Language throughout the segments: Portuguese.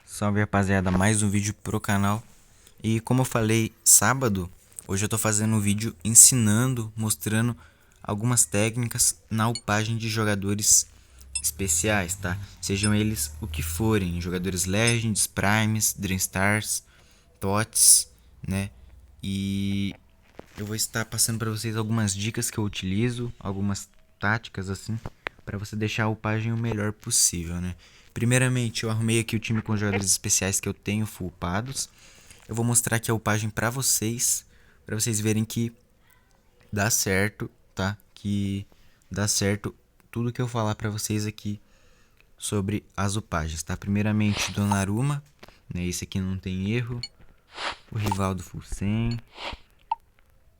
Salve, rapaziada, mais um vídeo pro canal. E como eu falei sábado, hoje eu tô fazendo um vídeo ensinando, mostrando algumas técnicas na upagem de jogadores especiais, tá? Sejam eles o que forem, jogadores Legends, Primes, Dream Stars, TOTS, né? E eu vou estar passando para vocês algumas dicas que eu utilizo, algumas táticas assim, para você deixar a upagem o melhor possível, né? Primeiramente, eu arrumei aqui o time com jogadores especiais que eu tenho full upados. Eu vou mostrar aqui a upagem para vocês verem que dá certo, tá? Que dá certo tudo que eu falar para vocês aqui sobre as upagens, tá? Primeiramente, Donnarumma, né? Esse aqui não tem erro. O Rivaldo full 100.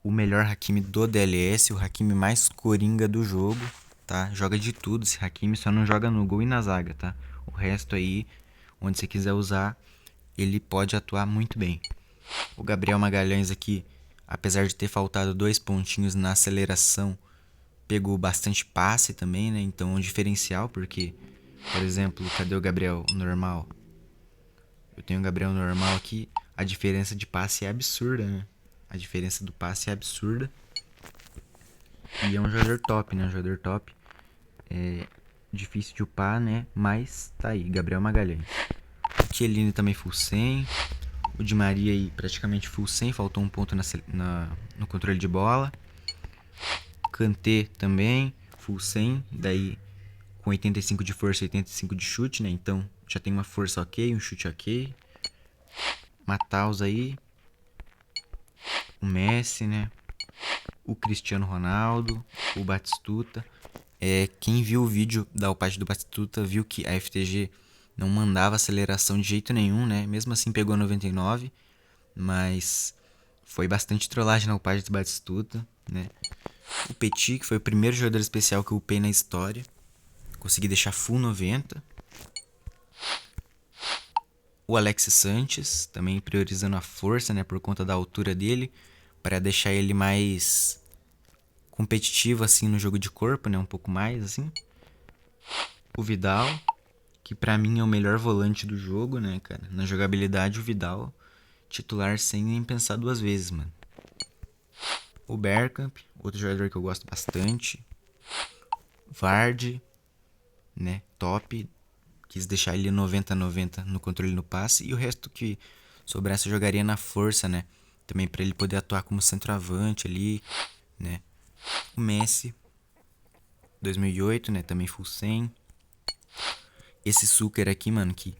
O melhor Hakimi do DLS, o Hakimi mais coringa do jogo, tá? Joga de tudo esse Hakimi, só não joga no gol e na zaga, tá? O resto aí, onde você quiser usar, ele pode atuar muito bem. O Gabriel Magalhães aqui, apesar de ter faltado 2 pontinhos na aceleração, pegou bastante passe também, né? Então é um diferencial, porque, por exemplo, cadê o Gabriel normal? Eu tenho o Gabriel normal aqui, a diferença de passe é absurda, né? A diferença do passe é absurda. E é um jogador top, né? Um jogador top. É difícil de upar, né? Mas tá aí, Gabriel Magalhães. O Chiellini também full 100. O Di Maria aí praticamente full 100. Faltou um ponto no controle de bola. Kanté também full 100. Daí com 85 de força e 85 de chute, né? Então já tem uma força ok, um chute ok. Mataus aí. O Messi, né? O Cristiano Ronaldo. O Batistuta. Quem viu o vídeo da upagem do Batistuta viu que a FTG não mandava aceleração de jeito nenhum, né? Mesmo assim pegou 99, mas foi bastante trollagem na upagem do Batistuta, né? O Petit, que foi o primeiro jogador especial que eu upei na história, consegui deixar full 90. O Alex Sanches, também priorizando a força, né? Por conta da altura dele, para deixar ele mais competitivo assim no jogo de corpo, né? Um pouco mais assim. O Vidal, que pra mim é o melhor volante do jogo, né, cara? Na jogabilidade, o Vidal, titular sem nem pensar duas vezes, mano. O Bergkamp, outro jogador que eu gosto bastante. Vardy, né, top. Quis deixar ele 90-90 no controle no passe. E o resto que sobrasse eu jogaria na força, né? Também pra ele poder atuar como centroavante ali, né? O Messi, 2008, né, também full 100. Esse Suker aqui, mano, que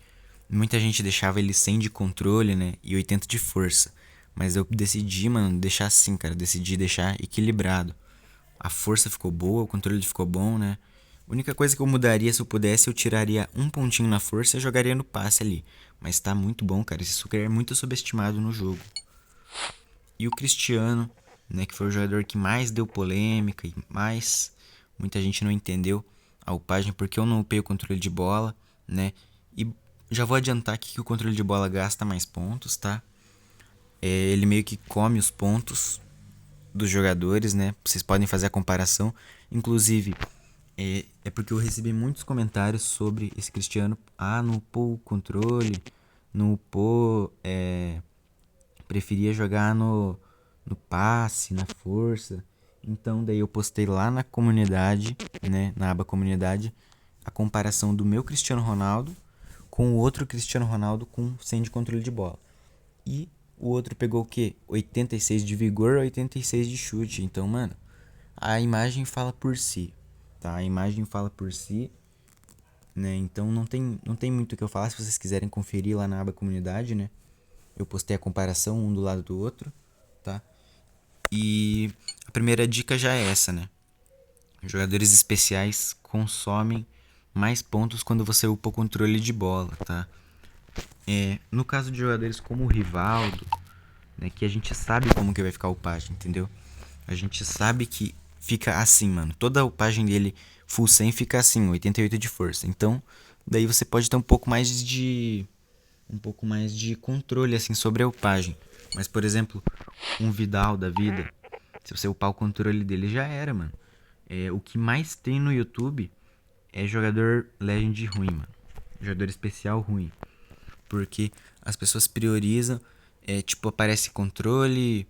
muita gente deixava ele 100 de controle, né? E 80 de força. Mas eu decidi, mano, deixar assim, cara. Decidi deixar equilibrado. A força ficou boa, o controle ficou bom, né? A única coisa que eu mudaria, se eu pudesse, eu tiraria um pontinho na força e jogaria no passe ali. Mas tá muito bom, cara. Esse Sucre é muito subestimado no jogo. E o Cristiano, né? Que foi o jogador que mais deu polêmica e mais muita gente não entendeu a upagem porque eu não upei o controle de bola, né? E já vou adiantar aqui que o controle de bola gasta mais pontos, tá? Ele meio que come os pontos dos jogadores, né? Vocês podem fazer a comparação. Inclusive, é porque eu recebi muitos comentários sobre esse Cristiano. Ah, não upou o controle, não upou. Preferia jogar no passe, na força. Então, daí eu postei lá na comunidade, né? Na aba comunidade, a comparação do meu Cristiano Ronaldo com o outro Cristiano Ronaldo com 100 de controle de bola. E o outro pegou o quê? 86 de vigor, 86 de chute. Então, mano, a imagem fala por si, tá? A imagem fala por si, né? Então não tem muito o que eu falar. Se vocês quiserem conferir lá na aba comunidade, né? Eu postei a comparação um do lado do outro, tá? E a primeira dica já é essa, né? Jogadores especiais consomem mais pontos quando você upa o controle de bola, tá? No caso de jogadores como o Rivaldo, né, que a gente sabe como que vai ficar a upagem, entendeu? A gente sabe que fica assim, mano. Toda a upagem dele full 100 fica assim, 88 de força. Então, daí você pode ter um pouco mais de controle assim sobre a upagem. Mas, por exemplo, um Vidal da vida, se você upar o controle dele já era, mano. O que mais tem no YouTube é jogador Legend ruim, mano. Jogador especial ruim. Porque as pessoas priorizam, tipo, aparece controle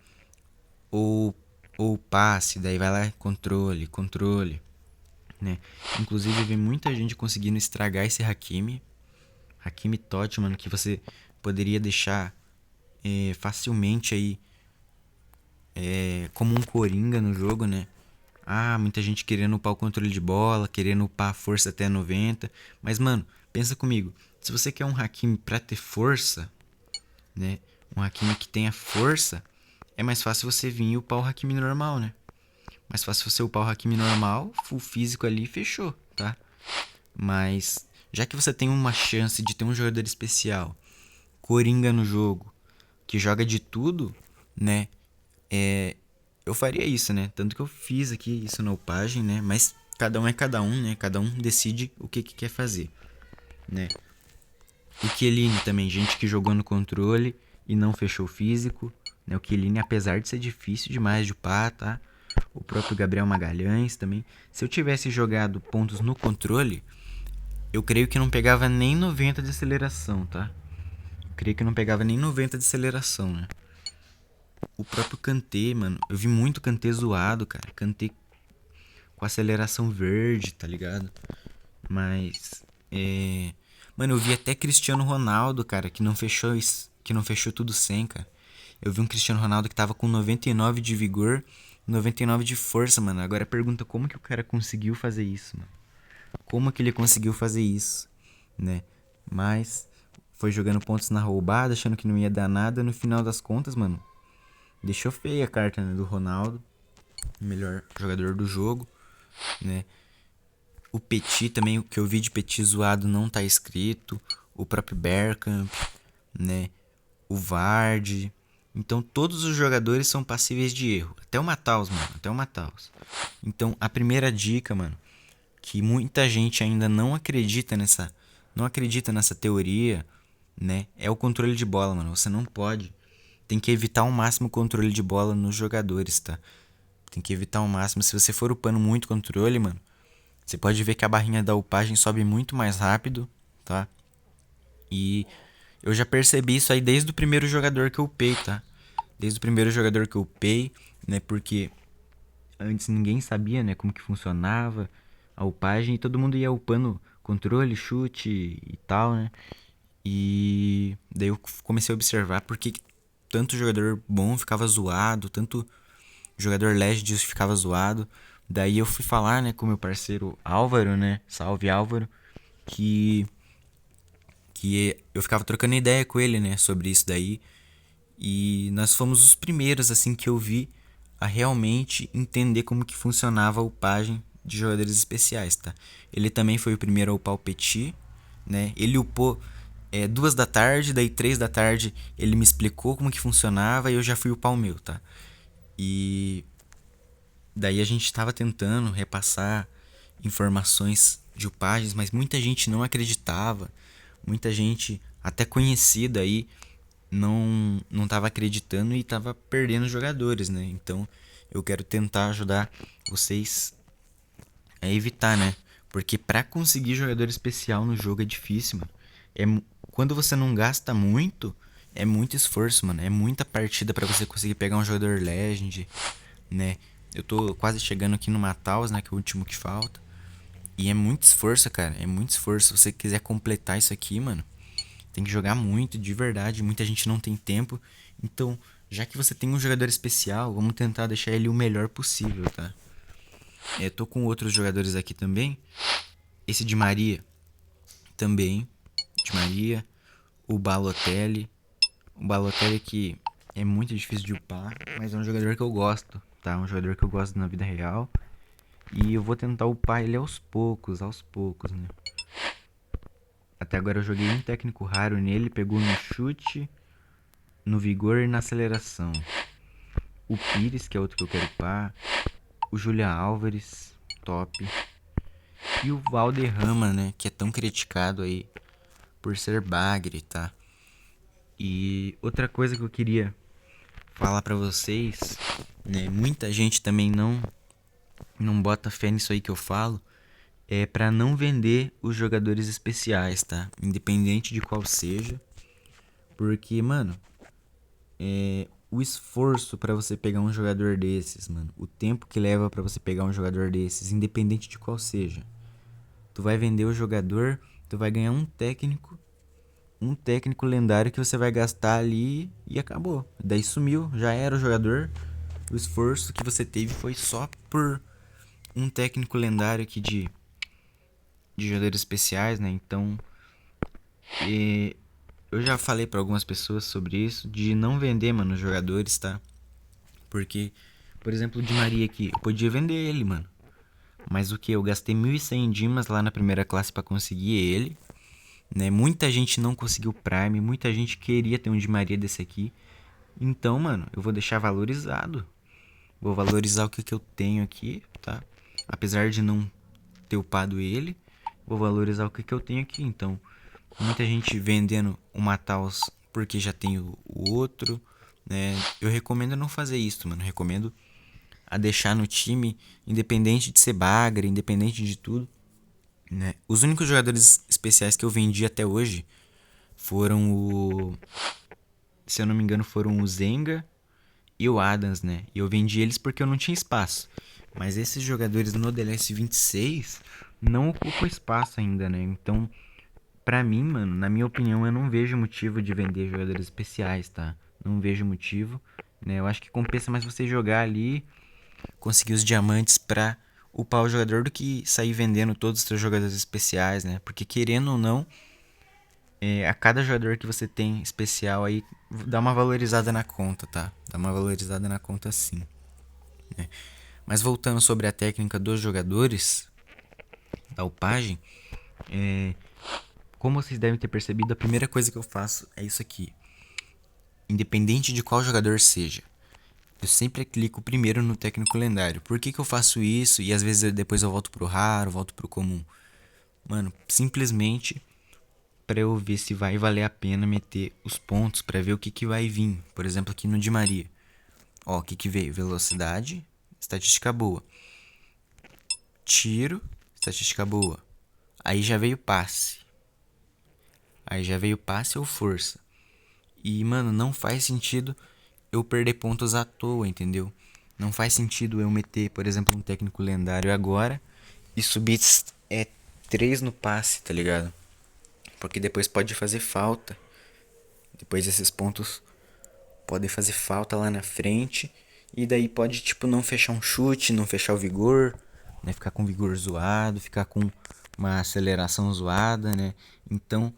ou, ou passe, daí vai lá, controle, né? Inclusive, eu vi muita gente conseguindo estragar esse Hakimi Totti, mano, que você poderia deixar facilmente aí como um coringa no jogo, né? Ah, muita gente querendo upar o controle de bola, querendo upar a força até 90. Mas, mano, pensa comigo. Se você quer um Hakimi pra ter força, né? Um Hakimi que tenha força, é mais fácil você vir e upar o Hakimi normal, né? Mais fácil você upar o Hakimi normal, full físico ali e fechou, tá? Mas, já que você tem uma chance de ter um jogador especial, coringa no jogo, que joga de tudo, né? Eu faria isso, né? Tanto que eu fiz aqui isso na upagem, né? Mas cada um é cada um, né? Cada um decide o que quer fazer, né? O Chiellini também, gente que jogou no controle e não fechou o físico, né? O Chiellini, apesar de ser difícil demais de upar, tá? O próprio Gabriel Magalhães também. Se eu tivesse jogado pontos no controle, eu creio que não pegava nem 90 de aceleração, tá? Eu creio que não pegava nem 90 de aceleração, né? O próprio Kanté, mano, eu vi muito Kanté zoado, cara. Kanté com aceleração verde, tá ligado? Mas mano, eu vi até Cristiano Ronaldo, cara, que não fechou tudo 100, cara. Eu vi um Cristiano Ronaldo que tava com 99 de vigor, 99 de força, mano. Agora pergunta como que o cara conseguiu fazer isso, mano? Como que ele conseguiu fazer isso, né? Mas foi jogando pontos na roubada, achando que não ia dar nada, no final das contas, mano, deixou feia a carta, né, do Ronaldo, melhor jogador do jogo, né? O Petit também, o que eu vi de Petit zoado não tá escrito. O próprio Bergkamp, né? O Vardy. Então todos os jogadores são passíveis de erro. Até o Mataus, mano. Até o Mataus. Então a primeira dica, mano, que muita gente ainda não acredita nessa teoria, né? É o controle de bola, mano. Você não pode. Tem que evitar ao máximo o controle de bola nos jogadores, tá? Tem que evitar ao máximo. Se você for upando muito controle, mano, você pode ver que a barrinha da upagem sobe muito mais rápido, tá? E eu já percebi isso aí desde o primeiro jogador que eu upei, tá? Desde o primeiro jogador que eu upei, né? Porque antes ninguém sabia, né, como que funcionava a upagem e todo mundo ia upando controle, chute e tal, né? E daí eu comecei a observar porque tanto jogador bom ficava zoado, tanto jogador Legends ficava zoado. Daí eu fui falar, né, com meu parceiro Álvaro, né? Salve Álvaro, que eu ficava trocando ideia com ele, né, sobre isso daí. E nós fomos os primeiros assim que eu vi a realmente entender como que funcionava a upagem de jogadores especiais, tá? Ele também foi o primeiro a upar o Petit, né? Ele upou 2 da tarde, daí 3 da tarde ele me explicou como que funcionava e eu já fui upar o meu, tá? E daí a gente estava tentando repassar informações de upagens, mas muita gente não acreditava, muita gente até conhecida aí não estava acreditando e estava perdendo jogadores, né? Então eu quero tentar ajudar vocês a evitar, né? Porque para conseguir jogador especial no jogo é difícil, mano. Quando você não gasta muito, é muito esforço, mano. É muita partida para você conseguir pegar um jogador Legend, né? Eu tô quase chegando aqui no Mataus, né? Que é o último que falta. E é muito esforço, cara. É muito esforço. Se você quiser completar isso aqui, mano, tem que jogar muito, de verdade. Muita gente não tem tempo. Então, já que você tem um jogador especial, vamos tentar deixar ele o melhor possível, tá? Tô com outros jogadores aqui também. Esse de Maria também. De Maria. O Balotelli. O Balotelli que é muito difícil de upar, mas é um jogador que eu gosto, tá? Um jogador que eu gosto na vida real. E eu vou tentar upar ele aos poucos, né? Até agora eu joguei um técnico raro nele, pegou no chute, no vigor e na aceleração. O Pires, que é outro que eu quero upar. O Julian Álvares, top. E o Valderrama, né? Que é tão criticado aí por ser bagre, tá? E outra coisa que eu queria falar pra vocês, né? Muita gente também não bota fé nisso aí que eu falo. É pra não vender os jogadores especiais, tá? Independente de qual seja. Porque, mano, o esforço pra você pegar um jogador desses, mano, o tempo que leva pra você pegar um jogador desses, independente de qual seja. Tu vai vender o jogador, tu vai ganhar um técnico lendário que você vai gastar ali e acabou. Daí sumiu, já era o jogador. O esforço que você teve foi só por um técnico lendário aqui de jogadores especiais, né? Então, eu já falei pra algumas pessoas sobre isso, de não vender, mano, os jogadores, tá? Porque, por exemplo, o Di Maria aqui, eu podia vender ele, mano. Mas o que? Eu gastei 1.100 dimas lá na primeira classe pra conseguir ele, né? Muita gente não conseguiu Prime, muita gente queria ter um Di Maria desse aqui. Então, mano, eu vou deixar valorizado. Vou valorizar o que eu tenho aqui, tá? Apesar de não ter upado ele, vou valorizar o que eu tenho aqui. Então, muita gente vendendo o Mataus porque já tem o outro, né? Eu recomendo não fazer isso, mano. Eu recomendo a deixar no time, independente de ser bagre, independente de tudo, né? Os únicos jogadores especiais que eu vendi até hoje foram se eu não me engano, foram o Zenga e o Adams, né? E eu vendi eles porque eu não tinha espaço. Mas esses jogadores no DLS 26 não ocupam espaço ainda, né? Então, pra mim, mano, na minha opinião, eu não vejo motivo de vender jogadores especiais, tá? Não vejo motivo, né? Eu acho que compensa mais você jogar ali, conseguir os diamantes pra upar o jogador do que sair vendendo todos os seus jogadores especiais, né? Porque querendo ou não, a cada jogador que você tem especial aí, dá uma valorizada na conta, tá? Dá uma valorizada na conta sim, né? Mas voltando sobre a técnica dos jogadores, da upagem, como vocês devem ter percebido, a primeira coisa que eu faço é isso aqui. Independente de qual jogador seja, eu sempre clico primeiro no técnico lendário. Por que eu faço isso? E às vezes depois eu volto pro raro, volto pro comum. Mano, simplesmente pra eu ver se vai valer a pena meter os pontos, pra ver o que vai vir. Por exemplo, aqui no Di Maria. Ó, o que veio? Velocidade, estatística boa. Tiro, estatística boa. Aí já veio passe. Aí já veio passe ou força. E, mano, não faz sentido eu perder pontos à toa, entendeu? Não faz sentido eu meter, por exemplo, um técnico lendário agora e subir 3 no passe, tá ligado? Porque depois pode fazer falta. Depois esses pontos podem fazer falta lá na frente. E daí pode, tipo, não fechar um chute, não fechar o vigor, né? Ficar com vigor zoado, ficar com uma aceleração zoada, né? Então,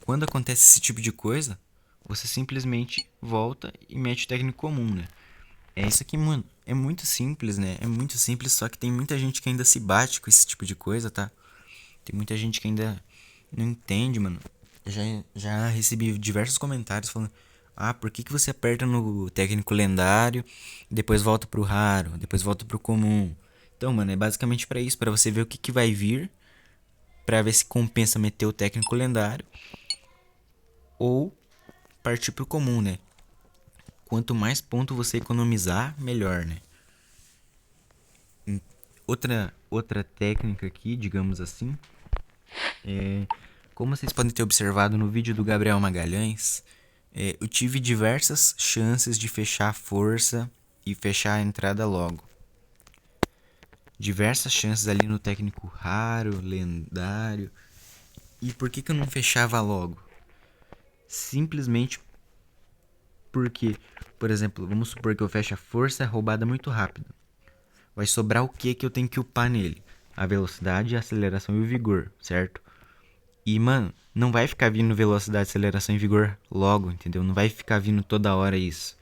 quando acontece esse tipo de coisa, você simplesmente volta e mete o técnico comum, né? É isso aqui, mano. É muito simples, né? É muito simples, só que tem muita gente que ainda se bate com esse tipo de coisa, tá? Tem muita gente que ainda não entende, mano. Já recebi diversos comentários falando: ah, por que você aperta no técnico lendário, depois volta pro raro, depois volta pro comum? Então, mano, é basicamente pra isso, pra você ver o que vai vir, pra ver se compensa meter o técnico lendário ou partir pro comum, né? Quanto mais ponto você economizar, melhor, né? Outra técnica aqui, digamos assim, como vocês podem ter observado no vídeo do Gabriel Magalhães, eu tive diversas chances de fechar a força e fechar a entrada logo. Diversas chances ali no técnico raro, lendário. E por que eu não fechava logo? Simplesmente porque, por exemplo, vamos supor que eu feche a força, é roubada muito rápido. Vai sobrar o que eu tenho que upar nele? A velocidade, a aceleração e o vigor, certo? E, mano, não vai ficar vindo velocidade, aceleração e vigor logo, entendeu? Não vai ficar vindo toda hora isso.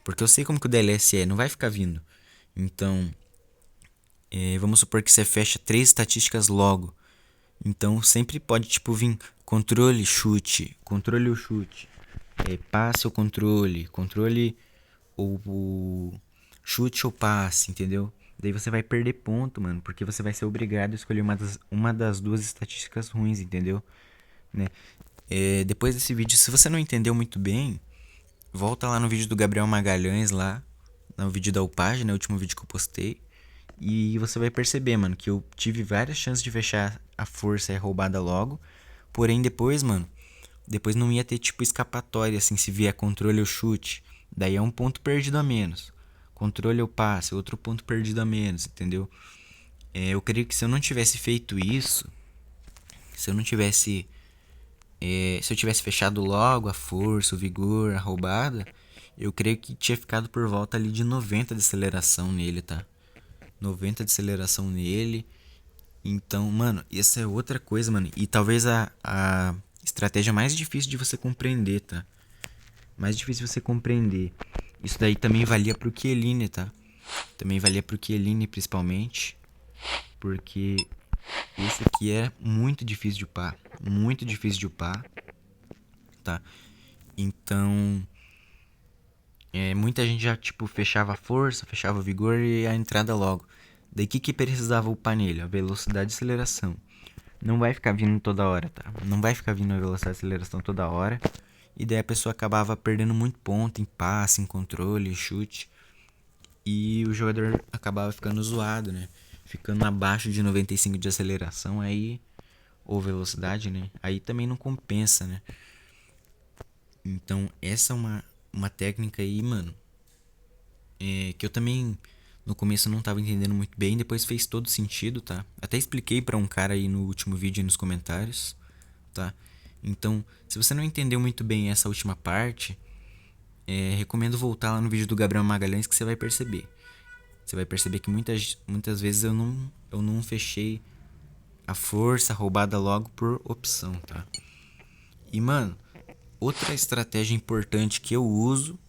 Porque eu sei como que o DLS é, não vai ficar vindo. Então, vamos supor que você fecha 3 estatísticas logo. Então, sempre pode, tipo, vir controle ou chute, passe ou controle, controle ou chute ou passe, entendeu? Daí você vai perder ponto, mano, porque você vai ser obrigado a escolher uma das duas estatísticas ruins, entendeu? Né? Depois desse vídeo, se você não entendeu muito bem, volta lá no vídeo do Gabriel Magalhães lá, no vídeo da upagem, né, o último vídeo que eu postei, e você vai perceber, mano, que eu tive várias chances de fechar a força roubada logo, porém depois, mano, depois não ia ter tipo escapatória, assim, se vier controle ou chute. Daí é um ponto perdido a menos. Controle ou passe, outro ponto perdido a menos, entendeu? Eu creio que se eu não tivesse feito isso, se eu não tivesse. Se eu tivesse fechado logo a força, o vigor, a roubada, eu creio que tinha ficado por volta ali de 90 de aceleração nele, tá? 90 de aceleração nele. Então, mano, essa é outra coisa, mano. E talvez a estratégia mais difícil de você compreender, tá? Mais difícil de você compreender. Isso daí também valia pro Chiellini, tá? Também valia pro Chiellini, principalmente. Porque esse aqui é muito difícil de upar. Muito difícil de upar, tá? Então, muita gente já, tipo, fechava a força, fechava o vigor e a entrada logo. Daí, o que precisava upar nele? A velocidade e aceleração. Não vai ficar vindo toda hora, tá? Não vai ficar vindo a velocidade e aceleração toda hora. E daí a pessoa acabava perdendo muito ponto em passe, em controle, em chute. E o jogador acabava ficando zoado, né? Ficando abaixo de 95 de aceleração aí, ou velocidade, né? Aí também não compensa, né? Então essa é uma técnica aí, mano, que eu também no começo não tava entendendo muito bem, depois fez todo sentido, tá? Até expliquei pra um cara aí no último vídeo aí nos comentários, tá? Então, se você não entendeu muito bem essa última parte, recomendo voltar lá no vídeo do Gabriel Magalhães que você vai perceber. Você vai perceber que muitas vezes eu não fechei a força roubada logo por opção, tá? E, mano, outra estratégia importante que eu uso,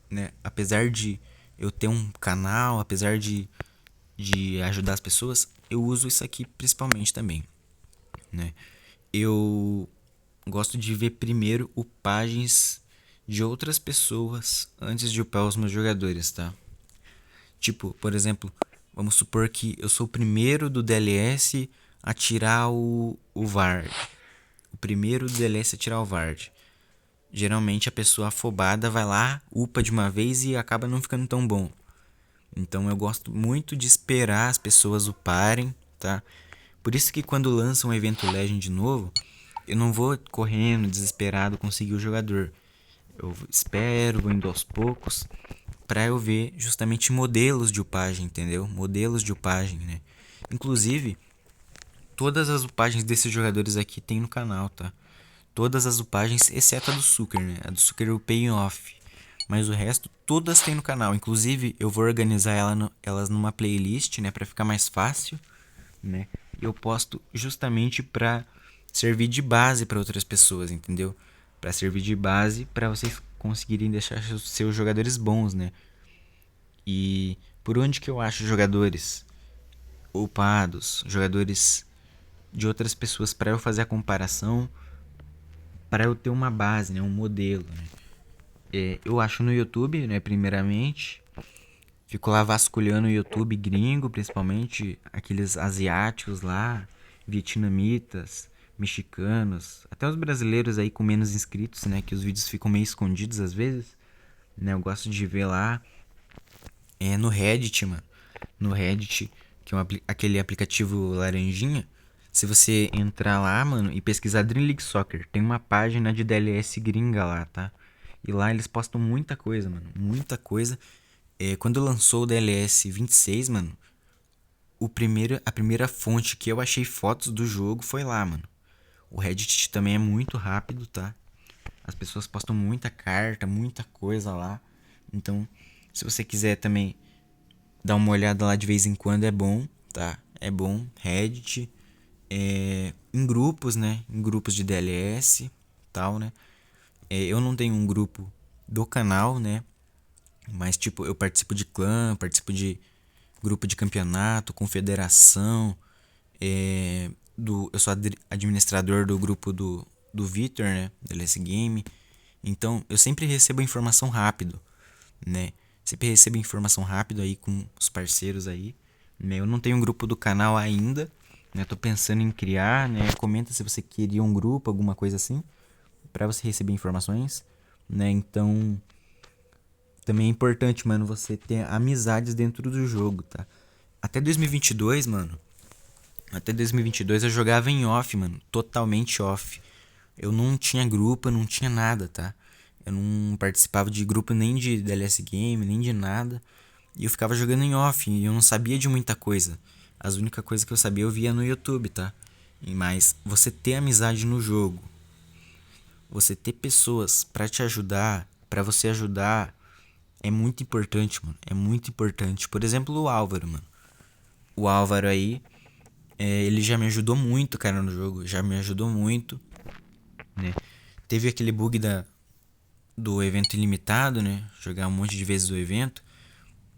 né? Apesar de eu ter um canal, apesar de ajudar as pessoas, eu uso isso aqui principalmente também, né? Eu gosto de ver primeiro upagens de outras pessoas antes de upar os meus jogadores, tá? Tipo, por exemplo, vamos supor que eu sou o primeiro do DLS a tirar o Vard. O primeiro do DLS a tirar o Vard. Geralmente a pessoa afobada vai lá, upa de uma vez e acaba não ficando tão bom. Então eu gosto muito de esperar as pessoas uparem, tá? Por isso que quando lança um evento Legend de novo, eu não vou correndo, desesperado, conseguir o jogador. Eu espero, vou indo aos poucos, pra eu ver justamente modelos de upagem, entendeu? Modelos de upagem, né? Inclusive, todas as upagens desses jogadores aqui tem no canal, tá? Todas as upagens, exceto a do Sucker, né? A do Sucker eu pay off. Mas o resto, todas tem no canal. Inclusive, eu vou organizar elas numa playlist, né? Pra ficar mais fácil, né? E eu posto justamente pra servir de base pra outras pessoas, entendeu? Pra servir de base pra vocês conseguirem deixar seus jogadores bons, né? E por onde que eu acho jogadores upados, jogadores de outras pessoas pra eu fazer a comparação, pra eu ter uma base, né? Um modelo, né? Eu acho no YouTube, né? Primeiramente. Fico lá vasculhando o YouTube gringo, principalmente aqueles asiáticos lá, vietnamitas, mexicanos, até os brasileiros aí com menos inscritos, né? Que os vídeos ficam meio escondidos às vezes, né? Eu gosto de ver lá. No Reddit, mano. No Reddit, que é aquele aplicativo laranjinha. Se você entrar lá, mano, e pesquisar Dream League Soccer, tem uma página de DLS gringa lá, tá? E lá eles postam muita coisa, mano. Muita coisa. Quando lançou o DLS 26, mano, a primeira fonte que eu achei fotos do jogo foi lá, mano. O Reddit também é muito rápido, tá? As pessoas postam muita carta, muita coisa lá. Então, se você quiser também dar uma olhada lá de vez em quando, é bom, tá? É bom. Reddit. Em grupos, né? Em grupos de DLS, tal, né? Eu não tenho um grupo do canal, né? Mas, tipo, eu participo de clã, participo de grupo de campeonato, confederação. Eu sou administrador do grupo do Vitor, né? Do LS Game. Então, eu sempre recebo informação rápido, né? Sempre recebo informação rápido aí com os parceiros aí. Né? Eu não tenho um grupo do canal ainda, né? Tô pensando em criar, né? Comenta se você queria um grupo, alguma coisa assim, pra você receber informações, né? Então, também é importante, mano, você ter amizades dentro do jogo, tá? Até 2022, mano. Até 2022 eu jogava em off, mano. Totalmente off. eu não tinha grupo, eu não tinha nada, tá? Eu não participava de grupo nem de DLS Game, nem de nada. E eu ficava jogando em off e eu não sabia de muita coisa. As únicas coisas que eu sabia eu via no YouTube, tá? Mas você ter amizade no jogo, você ter pessoas pra te ajudar, pra você ajudar, é muito importante, mano. É muito importante. Por exemplo, o Álvaro, mano. O Álvaro aí, ele já me ajudou muito, cara, no jogo. Já me ajudou muito, né? Teve aquele bug do evento ilimitado, né? Jogar um monte de vezes o evento.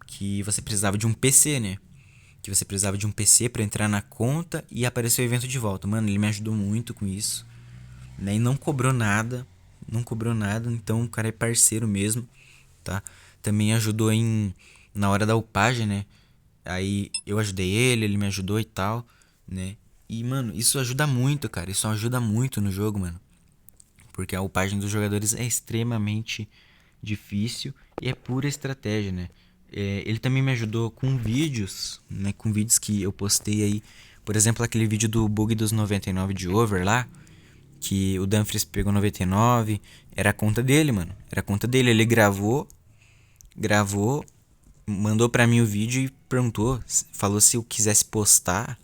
Que você precisava de um PC, né? Que você precisava de um PC pra entrar na conta e aparecer o evento de volta. Mano, ele me ajudou muito com isso, né? E não cobrou nada. Não cobrou nada. Então o cara é parceiro mesmo, tá? Também ajudou na hora da upagem, né? Aí eu ajudei ele, ele me ajudou e tal, né? E, mano, isso ajuda muito, cara. Isso ajuda muito no jogo, mano. Porque a upagem dos jogadores é extremamente difícil e é pura estratégia, né? Ele também me ajudou com vídeos, né? Com vídeos que eu postei aí. Por exemplo, aquele vídeo do bug dos 99 de over lá. Que o Dumfries pegou 99. Era a conta dele, mano. Era a conta dele. Ele gravou, mandou pra mim o vídeo e perguntou. Falou se eu quisesse postar,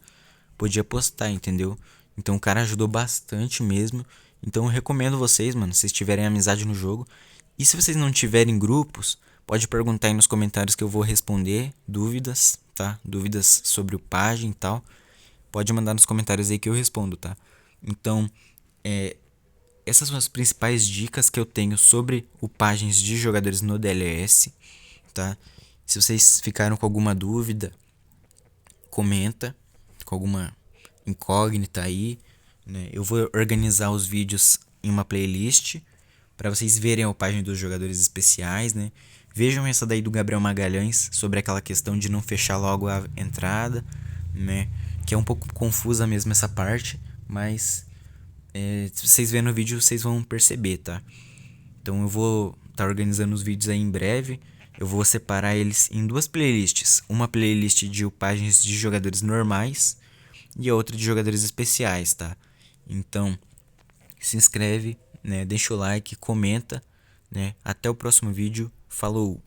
podia postar, entendeu? Então o cara ajudou bastante mesmo. Então eu recomendo vocês, mano, se vocês tiverem amizade no jogo. E se vocês não tiverem grupos, pode perguntar aí nos comentários que eu vou responder dúvidas, tá? Dúvidas sobre o página e tal. Pode mandar nos comentários aí que eu respondo, tá? Então, essas são as principais dicas que eu tenho sobre upagens de jogadores no DLS, tá? Se vocês ficaram com alguma dúvida, comenta, com alguma incógnita aí, né? Eu vou organizar os vídeos em uma playlist para vocês verem a página dos jogadores especiais, né? Vejam essa daí do Gabriel Magalhães sobre aquela questão de não fechar logo a entrada, né? Que é um pouco confusa mesmo essa parte, mas se vocês verem no vídeo vocês vão perceber, tá? Então eu vou estar organizando os vídeos aí em breve. Eu vou separar eles em duas playlists. Uma playlist de upagens de jogadores normais e a outra de jogadores especiais, tá? Então, se inscreve, né? Deixa o like, comenta, né? Até o próximo vídeo. Falou!